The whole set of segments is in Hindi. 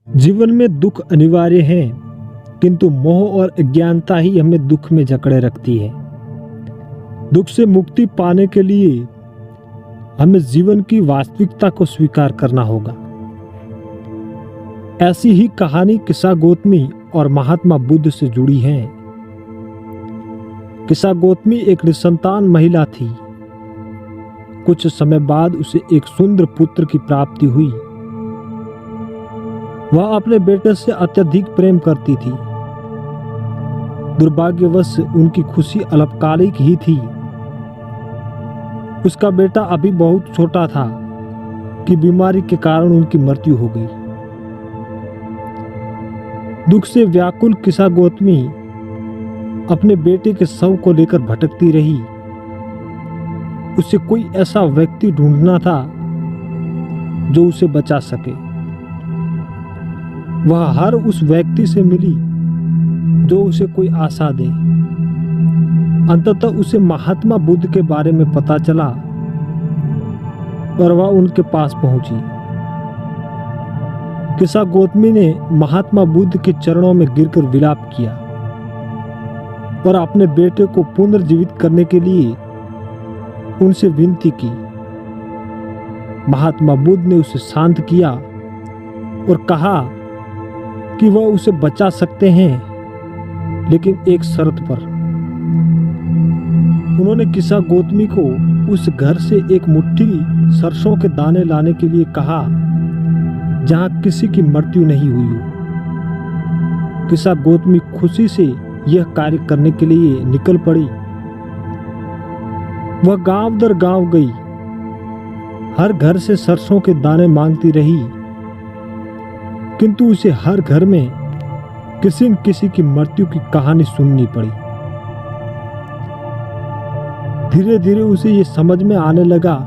जीवन में दुख अनिवार्य है, किंतु मोह और अज्ञानता ही हमें दुख में जकड़े रखती है। दुख से मुक्ति पाने के लिए हमें जीवन की वास्तविकता को स्वीकार करना होगा। ऐसी ही कहानी किस्सा गौतमी और महात्मा बुद्ध से जुड़ी है। किस्सा गौतमी एक निसंतान महिला थी। कुछ समय बाद उसे एक सुंदर पुत्र की प्राप्ति हुई। वह अपने बेटे से अत्यधिक प्रेम करती थी। दुर्भाग्यवश उनकी खुशी अल्पकालिक ही थी। उसका बेटा अभी बहुत छोटा था कि बीमारी के कारण उनकी मृत्यु हो गई। दुख से व्याकुल किस्सा गौतमी अपने बेटे के शव को लेकर भटकती रही। उसे कोई ऐसा व्यक्ति ढूंढना था जो उसे बचा सके। वह हर उस व्यक्ति से मिली जो उसे कोई आशा दे। अंततः उसे महात्मा बुद्ध के बारे में पता चला और वह उनके पास पहुंची। किस्सा गौतमी ने महात्मा बुद्ध के चरणों में गिरकर विलाप किया और अपने बेटे को पुनर्जीवित करने के लिए उनसे विनती की। महात्मा बुद्ध ने उसे शांत किया और कहा कि वह उसे बचा सकते हैं, लेकिन एक शर्त पर। उन्होंने किस्सा गौतमी को उस घर से एक मुट्ठी सरसों के दाने लाने के लिए कहा जहां किसी की मृत्यु नहीं हुई हो। किस्सा गौतमी खुशी से यह कार्य करने के लिए निकल पड़ी। वह गांव दर गांव गई, हर घर से सरसों के दाने मांगती रही, किंतु उसे हर घर में किसी न किसी की मृत्यु की कहानी सुननी पड़ी। धीरे धीरे उसे ये समझ में आने लगा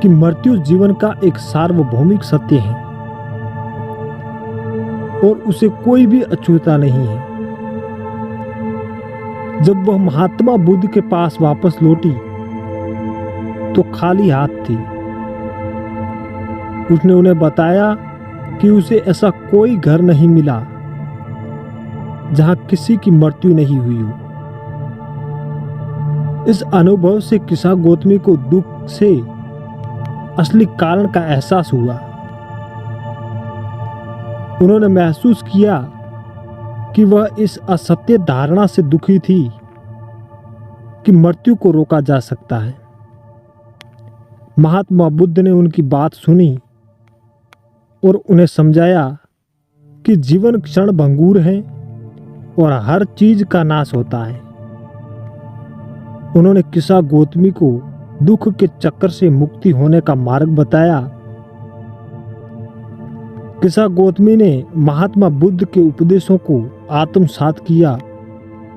कि मृत्यु जीवन का एक सार्वभौमिक सत्य है और उसे कोई भी अछूता नहीं है। जब वह महात्मा बुद्ध के पास वापस लौटी तो खाली हाथ थी। उसने उन्हें बताया कि उसे ऐसा कोई घर नहीं मिला जहां किसी की मृत्यु नहीं हुई हो। इस अनुभव से किस्सा गौतमी को दुख से असली कारण का एहसास हुआ। उन्होंने महसूस किया कि वह इस असत्य धारणा से दुखी थी कि मृत्यु को रोका जा सकता है। महात्मा बुद्ध ने उनकी बात सुनी और उन्हें समझाया कि जीवन क्षण भंगुर है और हर चीज का नाश होता है। उन्होंने किस्सा गौतमी को दुख के चक्कर से मुक्ति होने का मार्ग बताया। किस्सा गौतमी ने महात्मा बुद्ध के उपदेशों को आत्मसात किया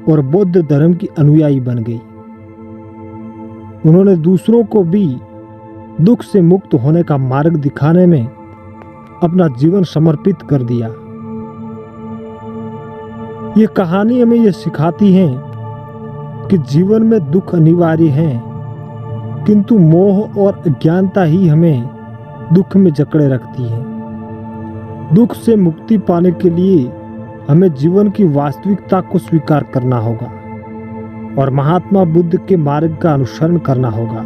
और बौद्ध धर्म की अनुयायी बन गई। उन्होंने दूसरों को भी दुख से मुक्त होने का मार्ग दिखाने में अपना जीवन समर्पित कर दिया। ये कहानी हमें यह सिखाती है कि जीवन में दुख अनिवार्य है, किंतु मोह और अज्ञानता ही हमें दुख में जकड़े रखती है। दुख से मुक्ति पाने के लिए हमें जीवन की वास्तविकता को स्वीकार करना होगा और महात्मा बुद्ध के मार्ग का अनुसरण करना होगा।